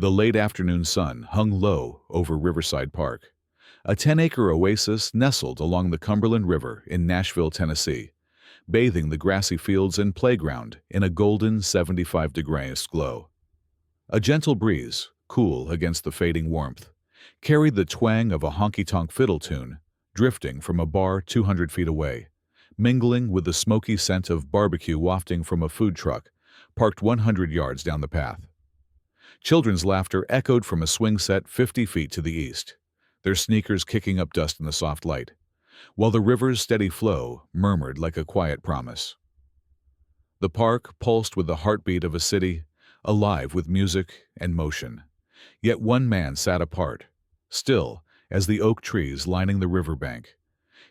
The late afternoon sun hung low over Riverside Park, a 10-acre oasis nestled along the Cumberland River in Nashville, Tennessee, bathing the grassy fields and playground in a golden 75-degree glow. A gentle breeze, cool against the fading warmth, carried the twang of a honky-tonk fiddle tune drifting from a bar 200 feet away, mingling with the smoky scent of barbecue wafting from a food truck parked 100 yards down the path. Children's laughter echoed from a swing set 50 feet to the east, their sneakers kicking up dust in the soft light, while the river's steady flow murmured like a quiet promise. The park pulsed with the heartbeat of a city, alive with music and motion. Yet one man sat apart, still as the oak trees lining the riverbank,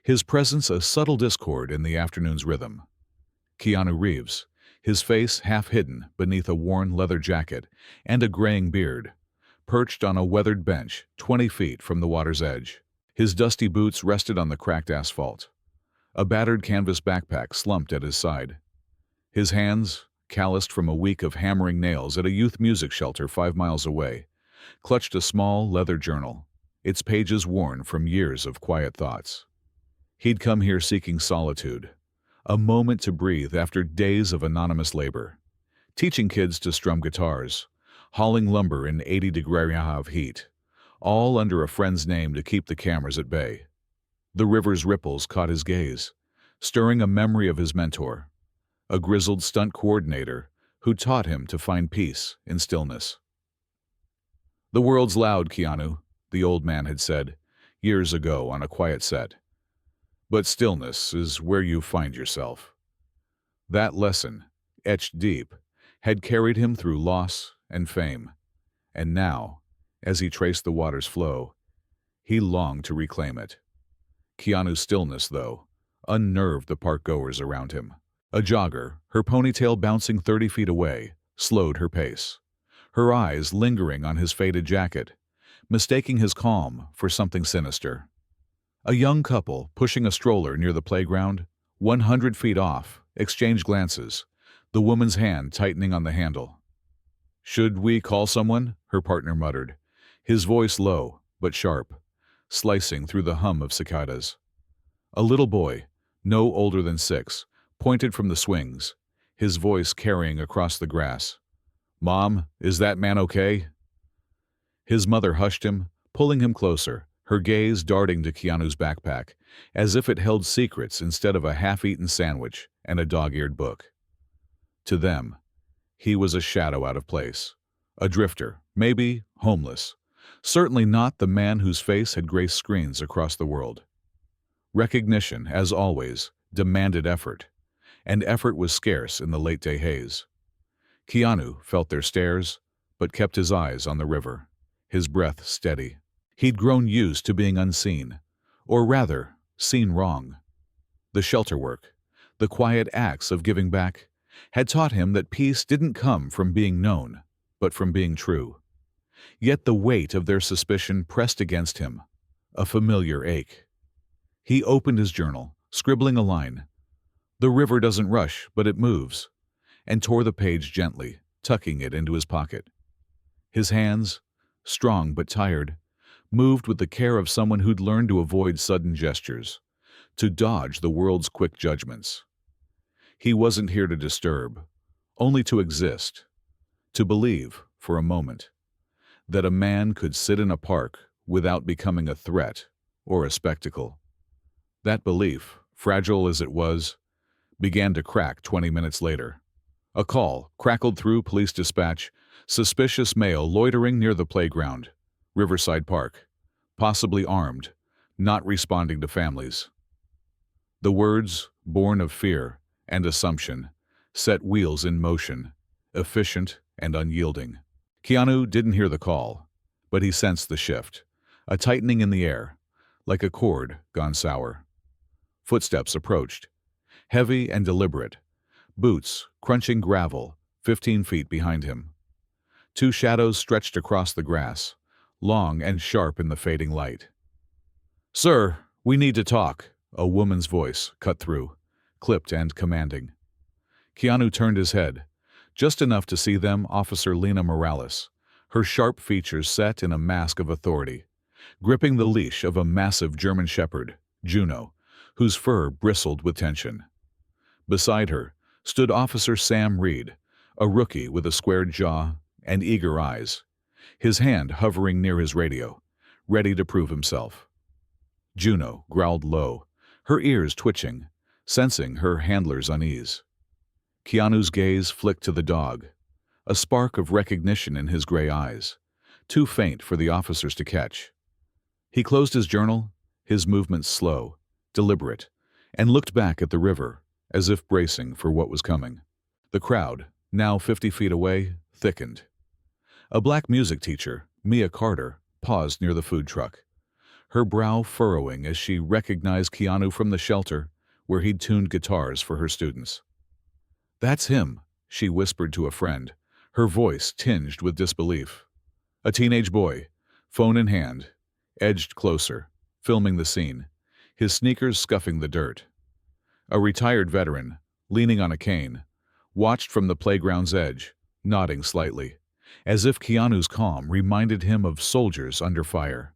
his presence a subtle discord in the afternoon's rhythm. Keanu Reeves, his face half hidden beneath a worn leather jacket and a graying beard, perched on a weathered bench 20 feet from the water's edge. His dusty boots rested on the cracked asphalt. A battered canvas backpack slumped at his side. His hands, calloused from a week of hammering nails at a youth music shelter 5 miles away, clutched a small leather journal, its pages worn from years of quiet thoughts. He'd come here seeking solitude, a moment to breathe after days of anonymous labor, teaching kids to strum guitars, hauling lumber in 80-degree heat, all under a friend's name to keep the cameras at bay. The river's ripples caught his gaze, stirring a memory of his mentor, a grizzled stunt coordinator who taught him to find peace in stillness. "The world's loud, Keanu," the old man had said, years ago on a quiet set. "But stillness is where you find yourself." That lesson, etched deep, had carried him through loss and fame, and now, as he traced the water's flow, he longed to reclaim it. Keanu's stillness, though, unnerved the park-goers around him. A jogger, her ponytail bouncing 30 feet away, slowed her pace, her eyes lingering on his faded jacket, mistaking his calm for something sinister. A young couple, pushing a stroller near the playground, 100 feet off, exchanged glances, the woman's hand tightening on the handle. "Should we call someone?" her partner muttered, his voice low but sharp, slicing through the hum of cicadas. A little boy, no older than 6, pointed from the swings, his voice carrying across the grass. "Mom, is that man okay?" His mother hushed him, pulling him closer, her gaze darting to Keanu's backpack, as if it held secrets instead of a half-eaten sandwich and a dog-eared book. To them, he was a shadow out of place, a drifter, maybe homeless, certainly not the man whose face had graced screens across the world. Recognition, as always, demanded effort, and effort was scarce in the late-day haze. Keanu felt their stares, but kept his eyes on the river, his breath steady. He'd grown used to being unseen, or rather, seen wrong. The shelter work, the quiet acts of giving back, had taught him that peace didn't come from being known, but from being true. Yet the weight of their suspicion pressed against him, a familiar ache. He opened his journal, scribbling a line, "The river doesn't rush, but it moves," and tore the page gently, tucking it into his pocket. His hands, strong but tired, moved with the care of someone who'd learned to avoid sudden gestures, to dodge the world's quick judgments. He wasn't here to disturb, only to exist, to believe, for a moment, that a man could sit in a park without becoming a threat or a spectacle. That belief, fragile as it was, began to crack 20 minutes later. A call crackled through police dispatch, suspicious male loitering near the playground, Riverside Park, possibly armed, not responding to families. The words, born of fear and assumption, set wheels in motion, efficient and unyielding. Keanu didn't hear the call, but he sensed the shift, a tightening in the air, like a cord gone sour. Footsteps approached, heavy and deliberate, boots crunching gravel 15 feet behind him. 2 shadows stretched across the grass, long and sharp in the fading light. "Sir, we need to talk," a woman's voice cut through, clipped and commanding. Keanu turned his head, just enough to see them Officer Lena Morales, her sharp features set in a mask of authority, gripping the leash of a massive German shepherd, Juno, whose fur bristled with tension. Beside her stood Officer Sam Reed, a rookie with a squared jaw and eager eyes, his hand hovering near his radio, ready to prove himself. Juno growled low, her ears twitching, sensing her handler's unease. Keanu's gaze flicked to the dog, a spark of recognition in his gray eyes, too faint for the officers to catch. He closed his journal, his movements slow, deliberate, and looked back at the river, as if bracing for what was coming. The crowd, now 50 feet away, thickened. A black music teacher, Mia Carter, paused near the food truck, her brow furrowing as she recognized Keanu from the shelter where he'd tuned guitars for her students. "That's him," she whispered to a friend, her voice tinged with disbelief. A teenage boy, phone in hand, edged closer, filming the scene, his sneakers scuffing the dirt. A retired veteran, leaning on a cane, watched from the playground's edge, nodding slightly, as if Keanu's calm reminded him of soldiers under fire.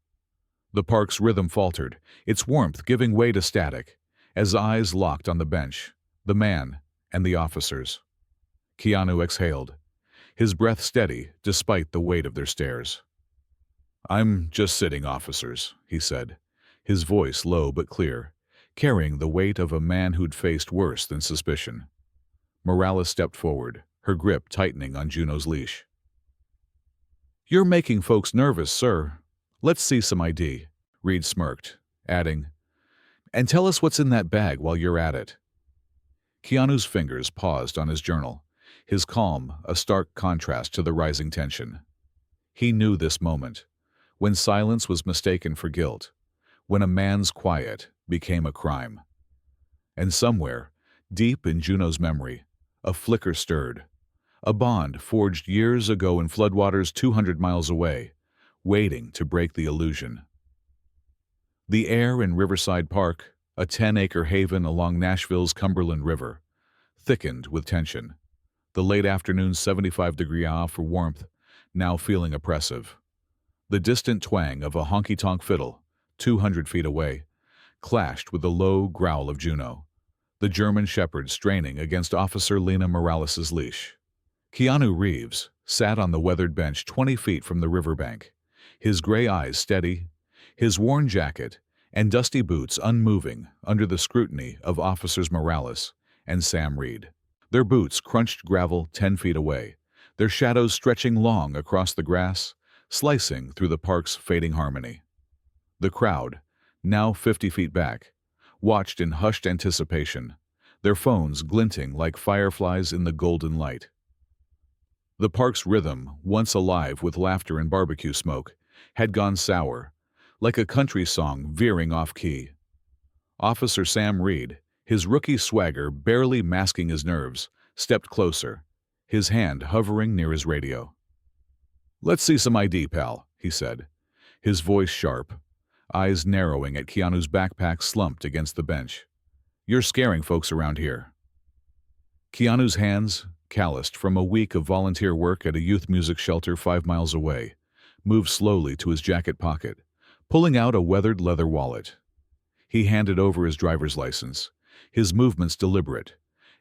The park's rhythm faltered, its warmth giving way to static, as eyes locked on the bench, the man, and the officers. Keanu exhaled, his breath steady despite the weight of their stares. "I'm just sitting, officers," he said, his voice low but clear, carrying the weight of a man who'd faced worse than suspicion. Morales stepped forward, her grip tightening on Juno's leash. "You're making folks nervous, sir. Let's see some ID," Reed smirked, adding, "And tell us what's in that bag while you're at it." Keanu's fingers paused on his journal, his calm a stark contrast to the rising tension. He knew this moment, when silence was mistaken for guilt, when a man's quiet became a crime. And somewhere, deep in Juno's memory, a flicker stirred, a bond forged years ago in floodwaters 200 miles away, waiting to break the illusion. The air in Riverside Park, a 10-acre haven along Nashville's Cumberland River, thickened with tension, the late afternoon 75-degree hour for warmth now feeling oppressive. The distant twang of a honky-tonk fiddle, 200 feet away, clashed with the low growl of Juno, the German shepherd straining against Officer Lena Morales' leash. Keanu Reeves sat on the weathered bench 20 feet from the riverbank, his gray eyes steady, his worn jacket and dusty boots unmoving under the scrutiny of Officers Morales and Sam Reed. Their boots crunched gravel 10 feet away, their shadows stretching long across the grass, slicing through the park's fading harmony. The crowd, now 50 feet back, watched in hushed anticipation, their phones glinting like fireflies in the golden light. The park's rhythm, once alive with laughter and barbecue smoke, had gone sour, like a country song veering off-key. Officer Sam Reed, his rookie swagger barely masking his nerves, stepped closer, his hand hovering near his radio. "Let's see some ID, pal," he said, his voice sharp, eyes narrowing at Keanu's backpack slumped against the bench. "You're scaring folks around here." Keanu's hands, calloused from a week of volunteer work at a youth music shelter 5 miles away, moved slowly to his jacket pocket, pulling out a weathered leather wallet. He handed over his driver's license, his movements deliberate,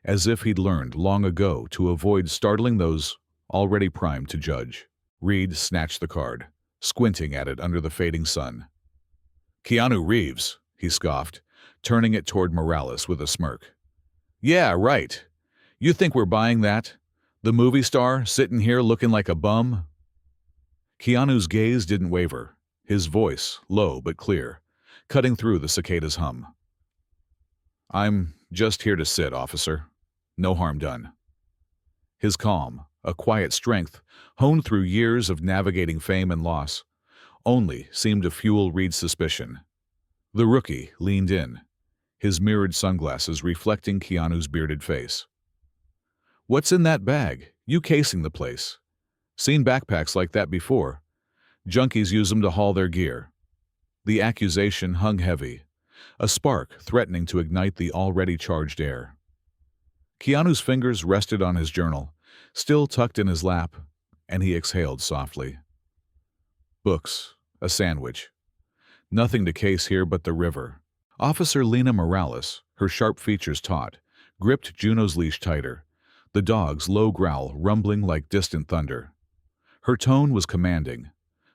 as if he'd learned long ago to avoid startling those already primed to judge. Reed snatched the card, squinting at it under the fading sun. "Keanu Reeves," he scoffed, turning it toward Morales with a smirk. "Yeah, right. You think we're buying that? The movie star sitting here looking like a bum?" Keanu's gaze didn't waver, his voice low but clear, cutting through the cicada's hum. "I'm just here to sit, officer. No harm done." His calm, a quiet strength, honed through years of navigating fame and loss, only seemed to fuel Reed's suspicion. The rookie leaned in, his mirrored sunglasses reflecting Keanu's bearded face. "What's in that bag? You casing the place. Seen backpacks like that before. Junkies use them to haul their gear." The accusation hung heavy, a spark threatening to ignite the already charged air. Keanu's fingers rested on his journal, still tucked in his lap, and he exhaled softly. books, a sandwich. Nothing to case here but the river. Officer Lena Morales, her sharp features taut, gripped Juno's leash tighter, the dog's low growl rumbling like distant thunder. Her tone was commanding,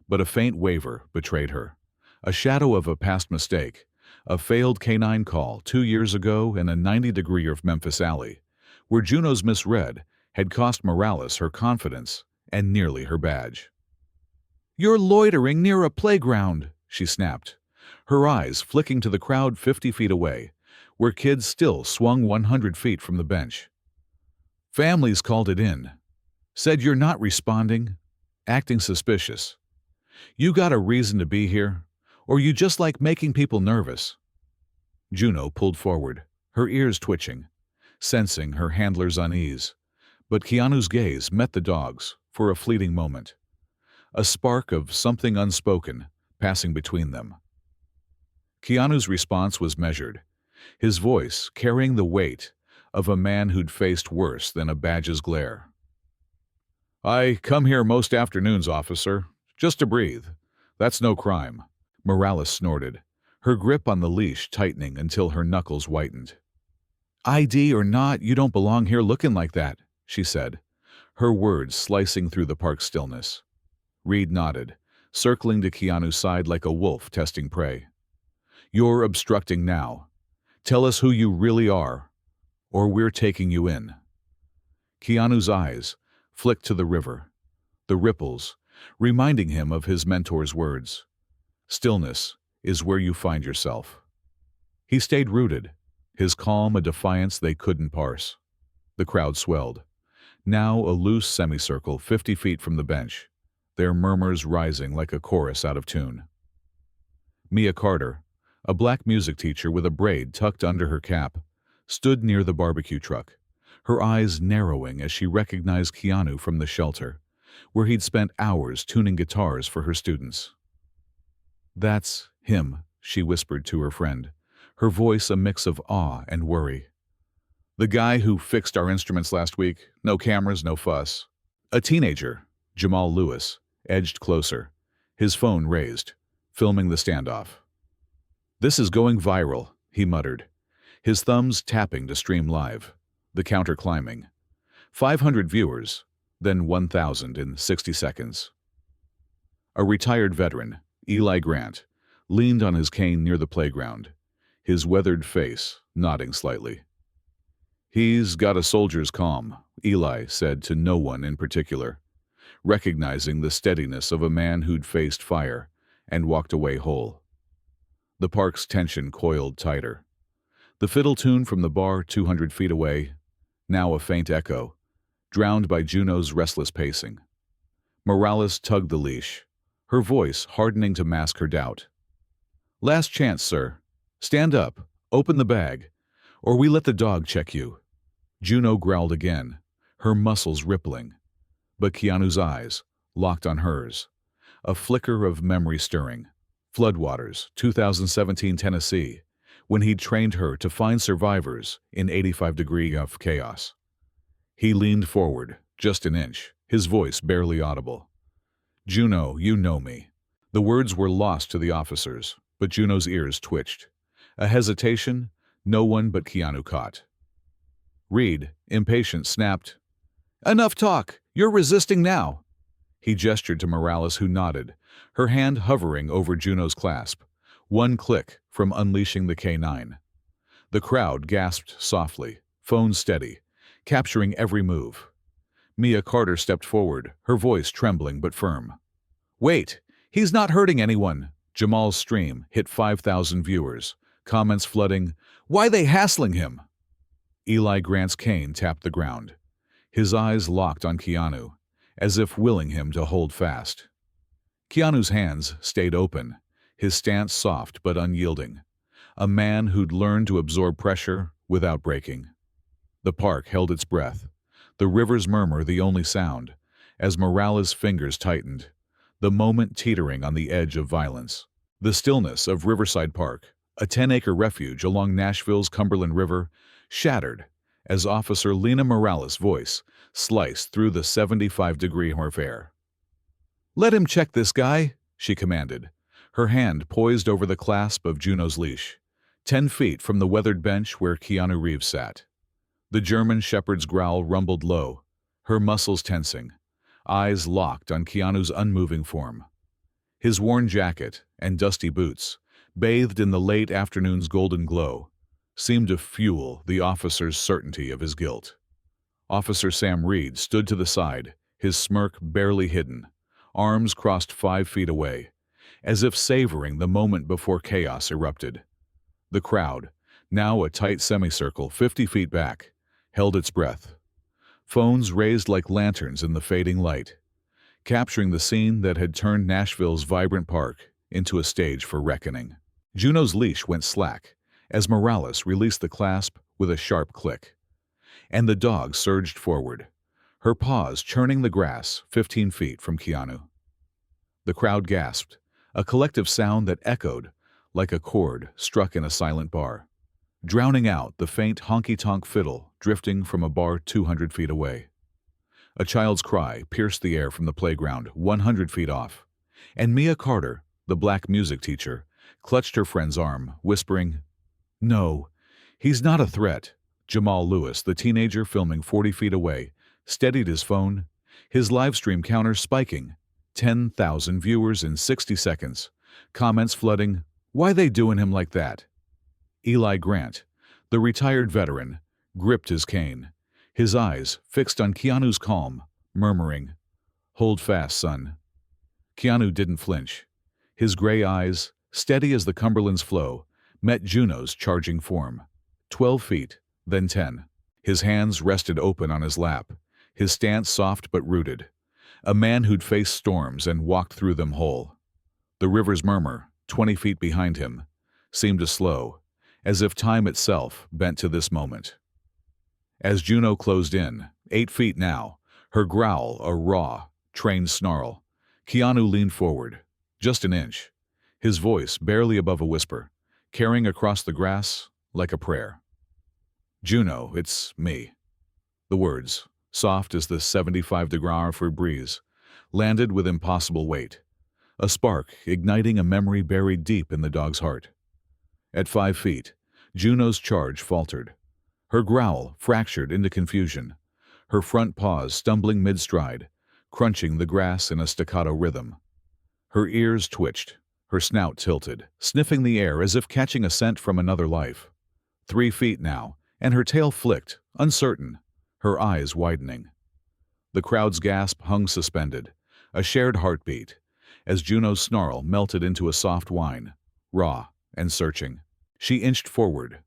but a faint waver betrayed her. A shadow of a past mistake, a failed canine call 2 years ago in a 90-degree of Memphis alley, where Juno's misread had cost Morales her confidence and nearly her badge. "You're loitering near a playground," she snapped, her eyes flicking to the crowd 50 feet away, where kids still swung 100 feet from the bench. "Families called it in. Said you're not responding, acting suspicious. You got a reason to be here, or you just like making people nervous?" Juno pulled forward, her ears twitching, sensing her handler's unease, but Keanu's gaze met the dog's for a fleeting moment, a spark of something unspoken passing between them. Keanu's response was measured, his voice carrying the weight of a man who'd faced worse than a badge's glare. "I come here most afternoons, officer, just to breathe. That's no crime," Morales snorted, her grip on the leash tightening until her knuckles whitened. "ID or not, you don't belong here looking like that," she said, her words slicing through the park's stillness. Reed nodded, circling to Keanu's side like a wolf testing prey. "You're obstructing now. Tell us who you really are, or we're taking you in." Keanu's eyes flicked to the river, the ripples, reminding him of his mentor's words. "Stillness is where you find yourself." He stayed rooted, his calm a defiance they couldn't parse. The crowd swelled, now a loose semicircle 50 feet from the bench, their murmurs rising like a chorus out of tune. Mia Carter, a black music teacher with a braid tucked under her cap, stood near the barbecue truck, her eyes narrowing as she recognized Keanu from the shelter, where he'd spent hours tuning guitars for her students. "That's him," she whispered to her friend, her voice a mix of awe and worry. "The guy who fixed our instruments last week, no cameras, no fuss." A teenager, Jamal Lewis, edged closer, his phone raised, filming the standoff. "This is going viral," he muttered, his thumbs tapping to stream live, the counter climbing. 500 viewers, then 1,000 in 60 seconds. A retired veteran, Eli Grant, leaned on his cane near the playground, his weathered face nodding slightly. "He's got a soldier's calm," Eli said to no one in particular, recognizing the steadiness of a man who'd faced fire and walked away whole. The park's tension coiled tighter. The fiddle tune from the bar 200 feet away, now a faint echo, drowned by Juno's restless pacing. Morales tugged the leash, her voice hardening to mask her doubt. "Last chance, sir. Stand up, open the bag, or we let the dog check you." Juno growled again, her muscles rippling, but Keanu's eyes locked on hers, a flicker of memory stirring. Floodwaters, 2017 Tennessee, when he'd trained her to find survivors in 85 degrees of chaos. He leaned forward, just an inch, his voice barely audible. "Juno, you know me." The words were lost to the officers, but Juno's ears twitched. A hesitation no one but Keanu caught. Reed, impatient, snapped, "Enough talk! You're resisting now!" He gestured to Morales, who nodded, her hand hovering over Juno's clasp, one click from unleashing the K9. The crowd gasped softly, phone steady, capturing every move. Mia Carter stepped forward, her voice trembling but firm. "Wait! He's not hurting anyone!" Jamal's stream hit 5,000 viewers, comments flooding, "Why they hassling him?" Eli Grant's cane tapped the ground, his eyes locked on Keanu, as if willing him to hold fast. Keanu's hands stayed open, his stance soft but unyielding, a man who'd learned to absorb pressure without breaking. The park held its breath, the river's murmur the only sound, as Morales' fingers tightened, the moment teetering on the edge of violence. The stillness of Riverside Park, a 10-acre refuge along Nashville's Cumberland River, shattered as Officer Lena Morales' voice sliced through the 75-degree air. "Let him check this guy," she commanded, her hand poised over the clasp of Juno's leash, 10 feet from the weathered bench where Keanu Reeves sat. The German shepherd's growl rumbled low, her muscles tensing, eyes locked on Keanu's unmoving form. His worn jacket and dusty boots, bathed in the late afternoon's golden glow, seemed to fuel the officer's certainty of his guilt. Officer Sam Reed stood to the side, his smirk barely hidden, arms crossed 5 feet away, as if savoring the moment before chaos erupted. The crowd, now a tight semicircle 50 feet back, held its breath. Phones raised like lanterns in the fading light, capturing the scene that had turned Nashville's vibrant park into a stage for reckoning. Juno's leash went slack as Morales released the clasp with a sharp click, and the dog surged forward, her paws churning the grass 15 feet from Keanu. The crowd gasped, a collective sound that echoed like a chord struck in a silent bar, drowning out the faint honky-tonk fiddle drifting from a bar 200 feet away. A child's cry pierced the air from the playground 100 feet off, and Mia Carter, the black music teacher, clutched her friend's arm, whispering, "No, he's not a threat." Jamal Lewis, the teenager filming 40 feet away, steadied his phone, his livestream counter spiking, 10,000 viewers in 60 seconds, comments flooding, "Why they doing him like that?" Eli Grant, the retired veteran, gripped his cane, his eyes fixed on Keanu's calm, murmuring, "Hold fast, son." Keanu didn't flinch. His gray eyes, steady as the Cumberland's flow, met Juno's charging form. 12 feet, then 10. His hands rested open on his lap, his stance soft but rooted. A man who'd faced storms and walked through them whole. The river's murmur, 20 feet behind him, seemed to slow, as if time itself bent to this moment. As Juno closed in, 8 feet now, her growl a raw, trained snarl, Keanu leaned forward, just an inch, his voice barely above a whisper, carrying across the grass like a prayer. "Juno, it's me." The words, soft as the 75-degree breeze, landed with impossible weight, a spark igniting a memory buried deep in the dog's heart. At 5 feet, Juno's charge faltered. Her growl fractured into confusion, her front paws stumbling mid-stride, crunching the grass in a staccato rhythm. Her ears twitched, her snout tilted, sniffing the air as if catching a scent from another life. 3 feet now, and her tail flicked, uncertain, her eyes widening. The crowd's gasp hung suspended, a shared heartbeat, as Juno's snarl melted into a soft whine, raw and searching. She inched forward,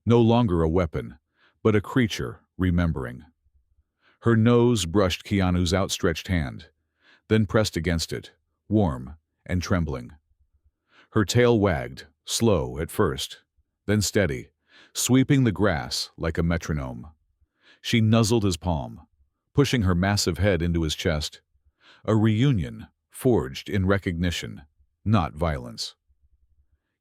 no longer a weapon, but a creature remembering. Her nose brushed Keanu's outstretched hand, then pressed against it, warm and trembling. Her tail wagged, slow at first, then steady, sweeping the grass like a metronome. She nuzzled his palm, pushing her massive head into his chest. A reunion forged in recognition, not violence.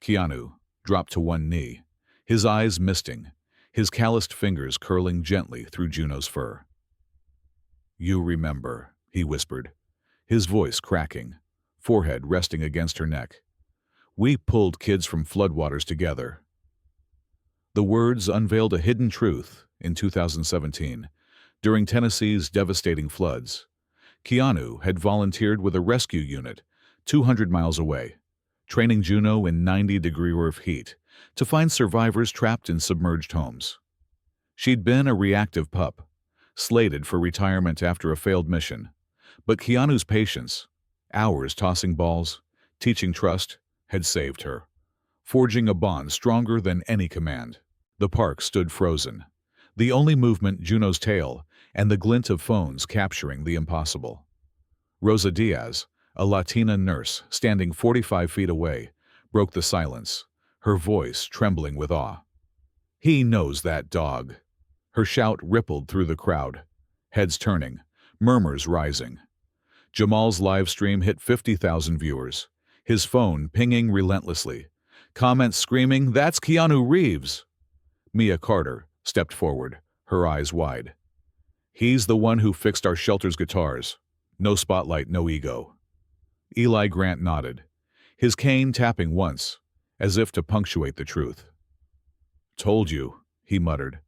Keanu dropped to one knee, his eyes misting, his calloused fingers curling gently through Juno's fur. "You remember," he whispered, his voice cracking, forehead resting against her neck. "We pulled kids from floodwaters together." The words unveiled a hidden truth in 2017, during Tennessee's devastating floods. Keanu had volunteered with a rescue unit 200 miles away, training Juno in 90-degree roof heat to find survivors trapped in submerged homes. She'd been a reactive pup, slated for retirement after a failed mission, but Keanu's patience, hours tossing balls, teaching trust, had saved her, forging a bond stronger than any command. The park stood frozen, the only movement Juno's tail and the glint of phones capturing the impossible. Rosa Diaz, a Latina nurse standing 45 feet away, broke the silence, her voice trembling with awe. "He knows that dog." Her shout rippled through the crowd, heads turning, murmurs rising. Jamal's live stream hit 50,000 viewers, his phone pinging relentlessly, comments screaming, "That's Keanu Reeves!" Mia Carter stepped forward, her eyes wide. "He's the one who fixed our shelter's guitars. No spotlight, no ego." Eli Grant nodded, his cane tapping once, as if to punctuate the truth. "Told you," he muttered.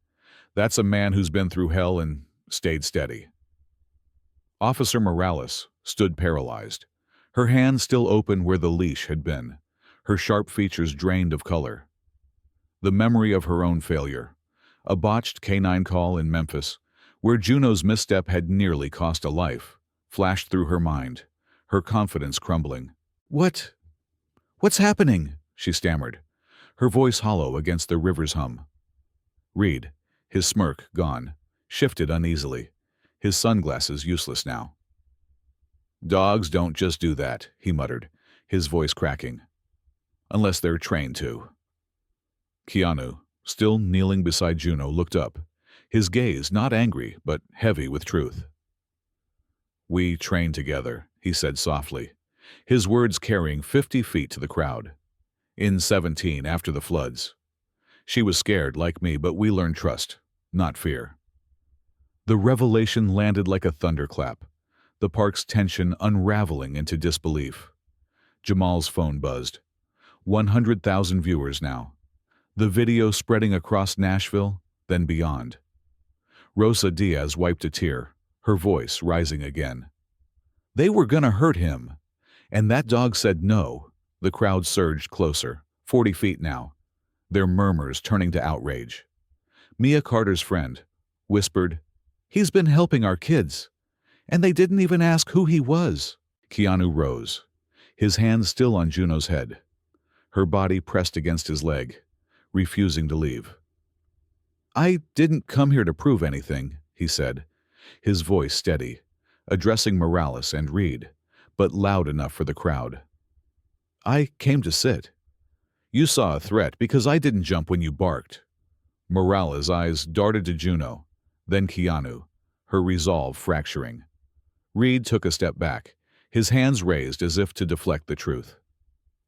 "That's a man who's been through hell and stayed steady." Officer Morales stood paralyzed, her hand still open where the leash had been, her sharp features drained of color. The memory of her own failure, a botched canine call in Memphis, where Juno's misstep had nearly cost a life, flashed through her mind, her confidence crumbling. What's happening?" she stammered, her voice hollow against the river's hum. Reed, his smirk gone, shifted uneasily, his sunglasses useless now. "Dogs don't just do that," he muttered, his voice cracking. "Unless they're trained to." Keanu, still kneeling beside Juno, looked up, his gaze not angry but heavy with truth. "We trained together," he said softly, his words carrying 50 feet to the crowd. "In 17, after the floods. She was scared, like me, but we learned trust, not fear." The revelation landed like a thunderclap, the park's tension unraveling into disbelief. Jamal's phone buzzed. 100,000 viewers now. The video spreading across Nashville, then beyond. Rosa Diaz wiped a tear, her voice rising again. "They were gonna hurt him. And that dog said no." The crowd surged closer, 40 feet now, their murmurs turning to outrage. Mia Carter's friend whispered, "He's been helping our kids. And they didn't even ask who he was." Keanu rose, his hand still on Juno's head, her body pressed against his leg, refusing to leave. "I didn't come here to prove anything," he said, his voice steady, addressing Morales and Reed, but loud enough for the crowd. "I came to sit. You saw a threat because I didn't jump when you barked." Morales' eyes darted to Juno, then Keanu, her resolve fracturing. Reed took a step back, his hands raised as if to deflect the truth.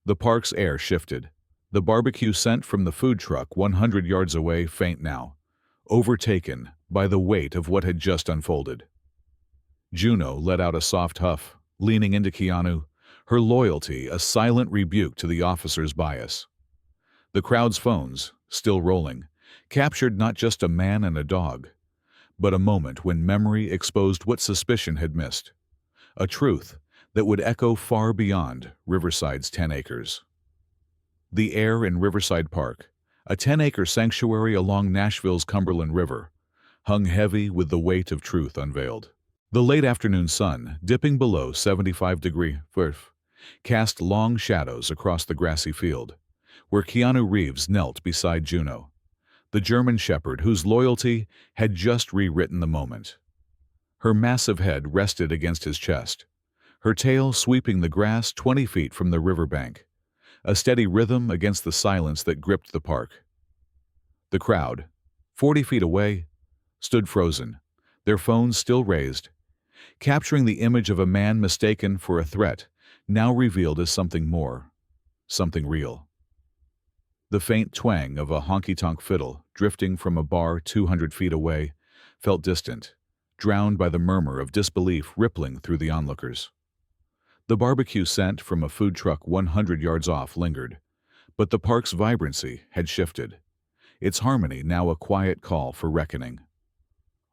The park's air shifted, the barbecue scent from the food truck 100 yards away faint now, overtaken by the weight of what had just unfolded. Juno let out a soft huff, leaning into Keanu, her loyalty a silent rebuke to the officer's bias. The crowd's phones, still rolling, captured not just a man and a dog, but a moment when memory exposed what suspicion had missed, a truth that would echo far beyond Riverside's 10 acres. The air in Riverside Park, a 10-acre sanctuary along Nashville's Cumberland River, hung heavy with the weight of truth unveiled. The late afternoon sun, dipping below 75°, cast long shadows across the grassy field, where Keanu Reeves knelt beside Juno, the German shepherd whose loyalty had just rewritten the moment. Her massive head rested against his chest, her tail sweeping the grass 20 feet from the riverbank, a steady rhythm against the silence that gripped the park. The crowd, 40 feet away, stood frozen, their phones still raised, capturing the image of a man mistaken for a threat, now revealed as something more, something real. The faint twang of a honky-tonk fiddle drifting from a bar 200 feet away felt distant, drowned by the murmur of disbelief rippling through the onlookers. The barbecue scent from a food truck 100 yards off lingered, but the park's vibrancy had shifted, its harmony now a quiet call for reckoning.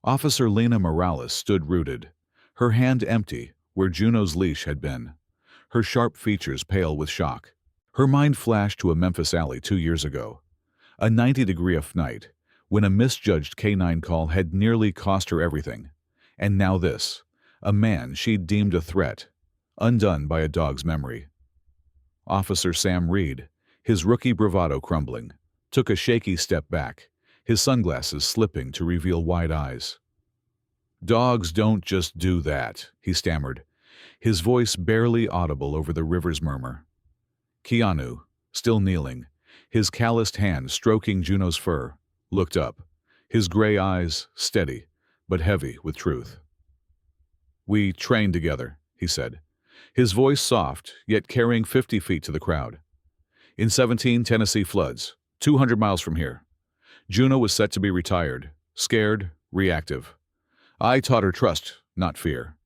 Officer Lena Morales stood rooted, her hand empty where Juno's leash had been, her sharp features pale with shock. Her mind flashed to a Memphis alley 2 years ago, a 90-degree night, when a misjudged canine call had nearly cost her everything. And now this, a man she'd deemed a threat, undone by a dog's memory. Officer Sam Reed, his rookie bravado crumbling, took a shaky step back, his sunglasses slipping to reveal wide eyes. "Dogs don't just do that," he stammered, his voice barely audible over the river's murmur. Keanu, still kneeling, his calloused hand stroking Juno's fur, looked up, his gray eyes steady but heavy with truth. "We trained together," he said, his voice soft yet carrying 50 feet to the crowd. "In 17 Tennessee floods, 200 miles from here. Juno was set to be retired, scared, reactive. I taught her trust, not fear."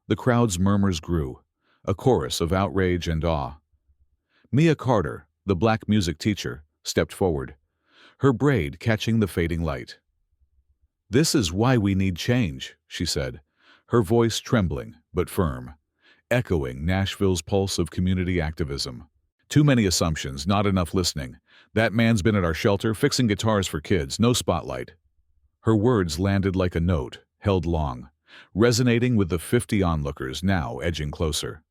The crowd's murmurs grew, A chorus of outrage and awe. Mia Carter, the black music teacher, stepped forward, her braid catching the fading light. "This is why we need change," she said, her voice trembling but firm, echoing Nashville's pulse of community activism. "Too many assumptions, not enough listening. That man's been at our shelter fixing guitars for kids, no spotlight." Her words landed like a note, held long, resonating with the 50 onlookers now edging closer.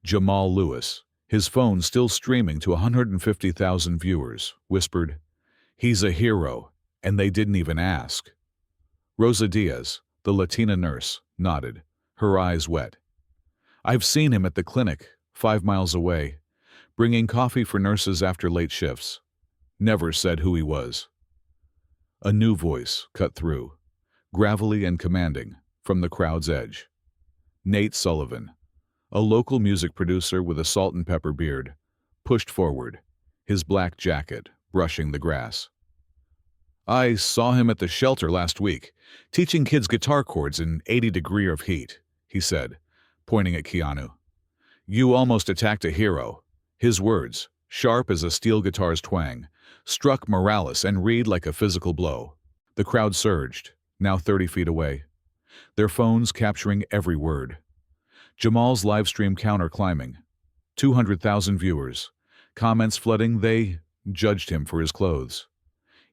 Jamal Lewis, his phone still streaming to 150,000 viewers, whispered, "He's a hero, and they didn't even ask." Rosa Diaz, the Latina nurse, nodded, her eyes wet. "I've seen him at the clinic, 5 miles away, bringing coffee for nurses after late shifts. Never said who he was." A new voice cut through, gravelly and commanding, from the crowd's edge. Nate Sullivan, a local music producer with a salt and pepper beard, pushed forward, his black jacket brushing the grass. "I saw him at the shelter last week, teaching kids guitar chords in 80 degrees of heat," he said, pointing at Keanu. "You almost attacked a hero." His words, sharp as a steel guitar's twang, struck Morales and Reed like a physical blow. The crowd surged, now 30 feet away, their phones capturing every word. Jamal's livestream counter climbing. 200,000 viewers. Comments flooding. They judged him for his clothes.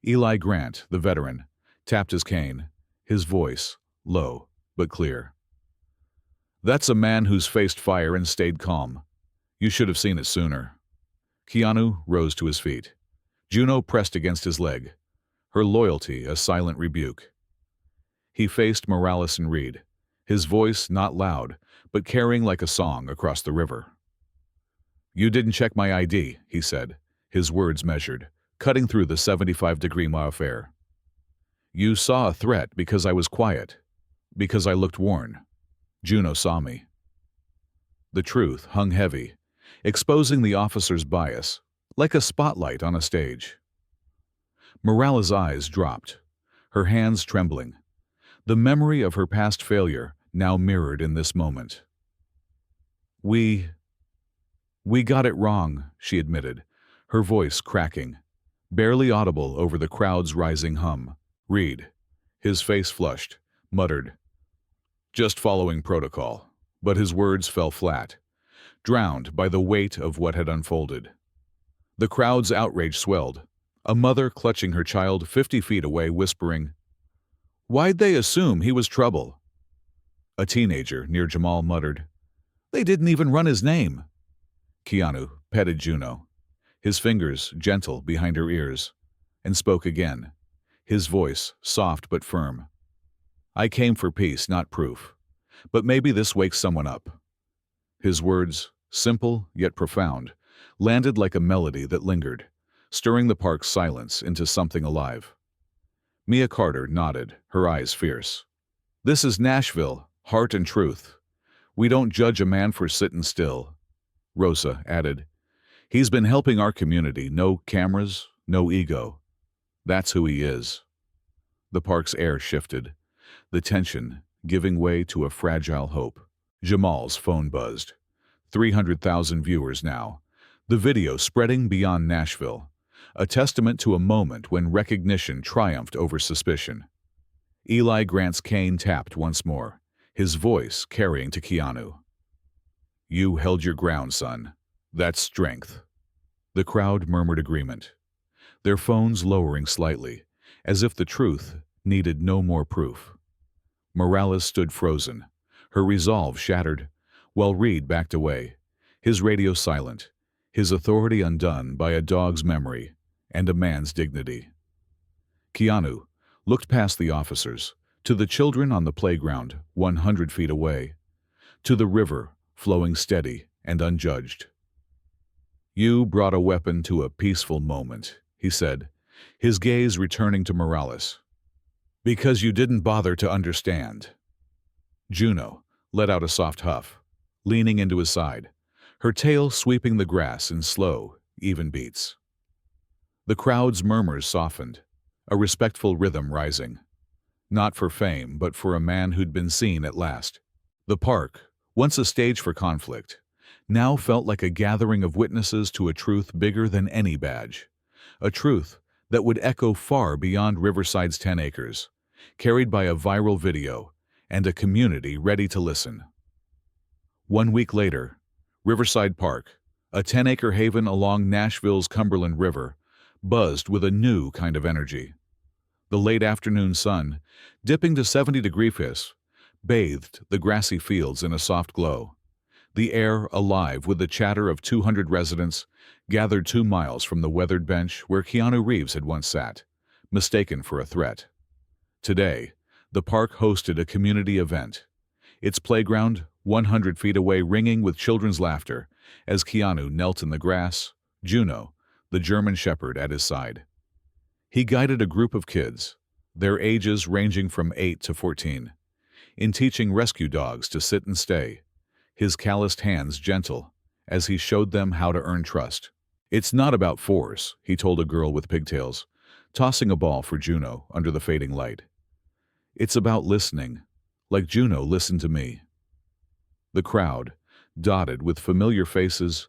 Eli Grant, the veteran, tapped his cane, his voice low but clear. "That's a man who's faced fire and stayed calm. You should have seen it sooner." Keanu rose to his feet. Juno pressed against his leg, her loyalty a silent rebuke. He faced Morales and Reed, his voice not loud, but carrying like a song across the river. "You didn't check my ID," he said, his words measured, cutting through the 75-degree-mile air. "You saw a threat because I was quiet, because I looked worn. Juno saw me." The truth hung heavy, exposing the officer's bias, like a spotlight on a stage. Morales' eyes dropped, her hands trembling, the memory of her past failure now mirrored in this moment. We got it wrong," she admitted, her voice cracking, barely audible over the crowd's rising hum. Reed, his face flushed, muttered, "Just following protocol," but his words fell flat, drowned by the weight of what had unfolded. The crowd's outrage swelled, a mother clutching her child 50 feet away whispering, "Why'd they assume he was trouble?" A teenager near Jamal muttered, "They didn't even run his name." Keanu petted Juno, his fingers gentle behind her ears, and spoke again, his voice soft but firm. "I came for peace, not proof. But maybe this wakes someone up." His words, simple yet profound, landed like a melody that lingered, stirring the park's silence into something alive. Mia Carter nodded, her eyes fierce. "This is Nashville, heart and truth. We don't judge a man for sitting still." Rosa added, "He's been helping our community, no cameras, no ego. That's who he is." The park's air shifted, the tension giving way to a fragile hope. Jamal's phone buzzed. 300,000 viewers now, the video spreading beyond Nashville, a testament to a moment when recognition triumphed over suspicion. Eli Grant's cane tapped once more, his voice carrying to Keanu. "You held your ground, son. That's strength." The crowd murmured agreement, their phones lowering slightly, as if the truth needed no more proof. Morales stood frozen, her resolve shattered, while Reed backed away, his radio silent, his authority undone by a dog's memory and a man's dignity. Keanu looked past the officers, to the children on the playground 100 feet away, to the river flowing steady and unjudged. "You brought a weapon to a peaceful moment," he said, his gaze returning to Morales. "Because you didn't bother to understand." Juno let out a soft huff, leaning into his side, her tail sweeping the grass in slow, even beats. The crowd's murmurs softened, a respectful rhythm rising. Not for fame, but for a man who'd been seen at last. The park, once a stage for conflict, now felt like a gathering of witnesses to a truth bigger than any badge. A truth that would echo far beyond Riverside's 10 acres, carried by a viral video and a community ready to listen. 1 week later, Riverside Park, a 10-acre haven along Nashville's Cumberland River, buzzed with a new kind of energy. The late afternoon sun, dipping to 70-degree Fahrenheit, bathed the grassy fields in a soft glow, the air alive with the chatter of 200 residents gathered 2 miles from the weathered bench where Keanu Reeves had once sat, mistaken for a threat. Today, the park hosted a community event, its playground 100 feet away ringing with children's laughter as Keanu knelt in the grass, Juno, the German shepherd, at his side. He guided a group of kids, their ages ranging from 8 to 14, in teaching rescue dogs to sit and stay, his calloused hands gentle as he showed them how to earn trust. "It's not about force," he told a girl with pigtails, tossing a ball for Juno under the fading light. "It's about listening, like Juno listened to me." The crowd, dotted with familiar faces,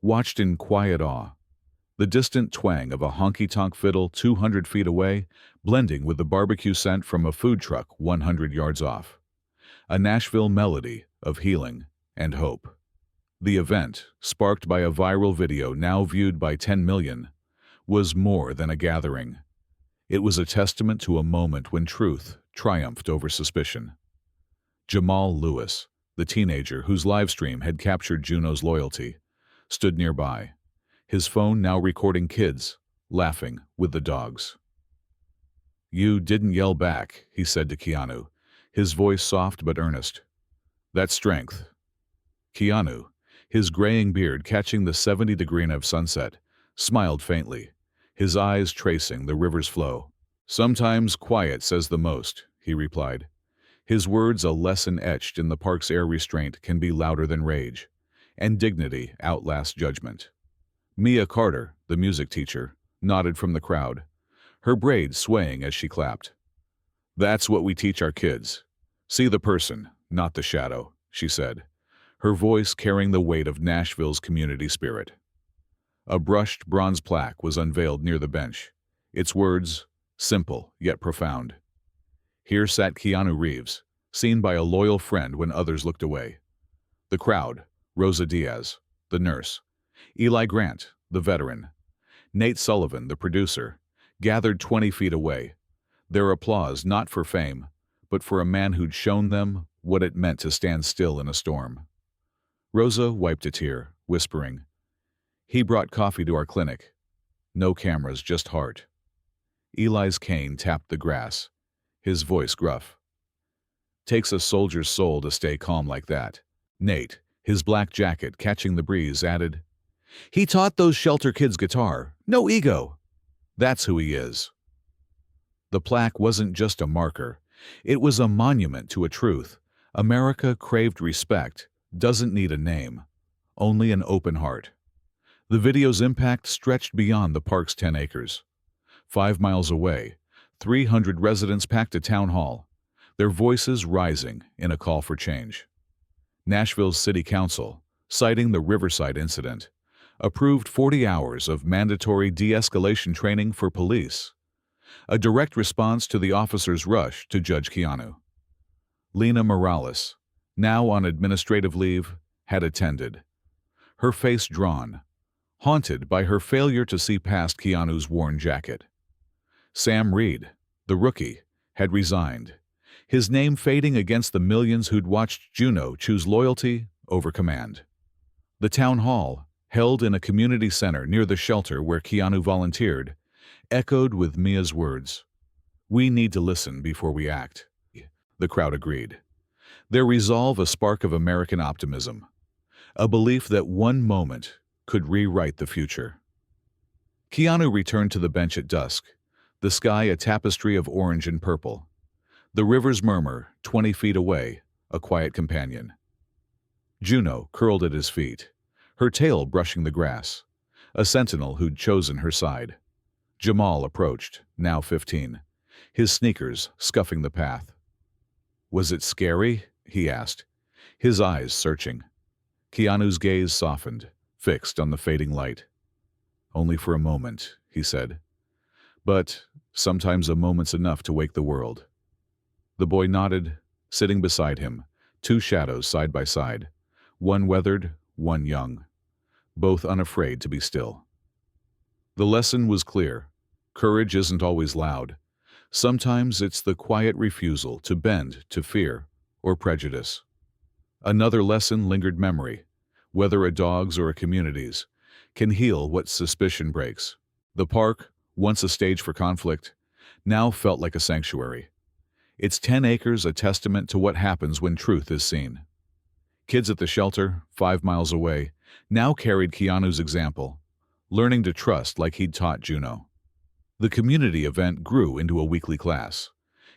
watched in quiet awe, the distant twang of a honky-tonk fiddle 200 feet away blending with the barbecue scent from a food truck 100 yards off. A Nashville melody of healing and hope. The event, sparked by a viral video now viewed by 10 million, was more than a gathering. It was a testament to a moment when truth triumphed over suspicion. Jamal Lewis, the teenager whose livestream had captured Juno's loyalty, stood nearby, his phone now recording kids laughing with the dogs. "You didn't yell back," he said to Keanu, his voice soft but earnest. "That's strength." Keanu, his graying beard catching the 70-degree of sunset, smiled faintly, his eyes tracing the river's flow. "Sometimes quiet says the most," he replied. His words a lesson etched in the park's air. Restraint can be louder than rage, and dignity outlasts judgment. Mia Carter, the music teacher, nodded from the crowd, her braids swaying as she clapped. "That's what we teach our kids. See the person, not the shadow," she said, her voice carrying the weight of Nashville's community spirit. A brushed bronze plaque was unveiled near the bench, its words simple yet profound. Here sat Keanu Reeves, seen by a loyal friend when others looked away. The crowd, Rosa Diaz, the nurse, Eli Grant, the veteran, Nate Sullivan, the producer, gathered 20 feet away, their applause not for fame, but for a man who'd shown them what it meant to stand still in a storm. Rosa wiped a tear, whispering, "He brought coffee to our clinic. No cameras, just heart." Eli's cane tapped the grass, his voice gruff. "Takes a soldier's soul to stay calm like that." Nate, his black jacket catching the breeze, added, "He taught those shelter kids guitar. No ego. That's who he is." The plaque wasn't just a marker. It was a monument to a truth. America craved respect, doesn't need a name, only an open heart. The video's impact stretched beyond the park's 10 acres. 5 miles away, 300 residents packed a town hall, their voices rising in a call for change. Nashville's City Council, citing the Riverside incident, approved 40 hours of mandatory de-escalation training for police, a direct response to the officers' rush to judge Keanu. Lena Morales, now on administrative leave, had attended, her face drawn, haunted by her failure to see past Keanu's worn jacket. Sam Reed, the rookie, had resigned, his name fading against the millions who'd watched Juno choose loyalty over command. The town hall, held in a community center near the shelter where Keanu volunteered, echoed with Mia's words. "We need to listen before we act." The crowd agreed, their resolve a spark of American optimism, a belief that one moment could rewrite the future. Keanu returned to the bench at dusk, the sky a tapestry of orange and purple, the river's murmur 20 feet away, a quiet companion. Juno curled at his feet, her tail brushing the grass, a sentinel who'd chosen her side. Jamal approached, now 15, his sneakers scuffing the path. "Was it scary?" he asked, his eyes searching. Keanu's gaze softened, fixed on the fading light. "Only for a moment," he said. "But sometimes a moment's enough to wake the world." The boy nodded, sitting beside him, two shadows side by side, one weathered, one young, both unafraid to be still. The lesson was clear. Courage isn't always loud. Sometimes it's the quiet refusal to bend to fear or prejudice. Another lesson lingered: memory, whether a dog's or a community's, can heal what suspicion breaks. The park, once a stage for conflict, now felt like a sanctuary. Its 10 acres a testament to what happens when truth is seen. Kids at the shelter, 5 miles away, now carried Keanu's example, learning to trust like he'd taught Juno. The community event grew into a weekly class.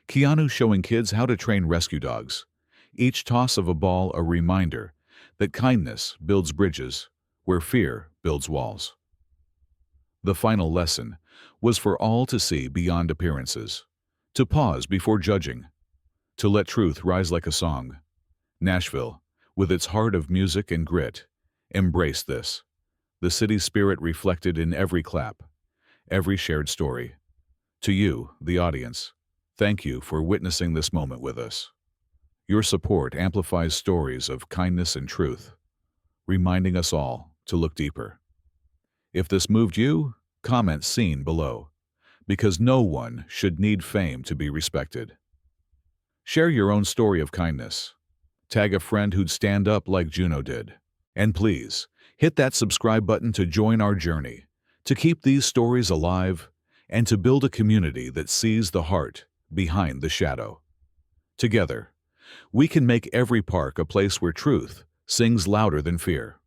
Keanu showing kids how to train rescue dogs. Each toss of a ball a reminder that kindness builds bridges where fear builds walls. The final lesson was for all to see beyond appearances, to pause before judging, to let truth rise like a song. Nashville, with its heart of music and grit, embraced this, the city's spirit reflected in every clap, every shared story. To you, the audience, thank you for witnessing this moment with us. Your support amplifies stories of kindness and truth, reminding us all to look deeper. If this moved you, comment "seen" below, because no one should need fame to be respected. Share your own story of kindness. Tag a friend who'd stand up like Juno did. And please, hit that subscribe button to join our journey, to keep these stories alive, and to build a community that sees the heart behind the shadow. Together, we can make every park a place where truth sings louder than fear.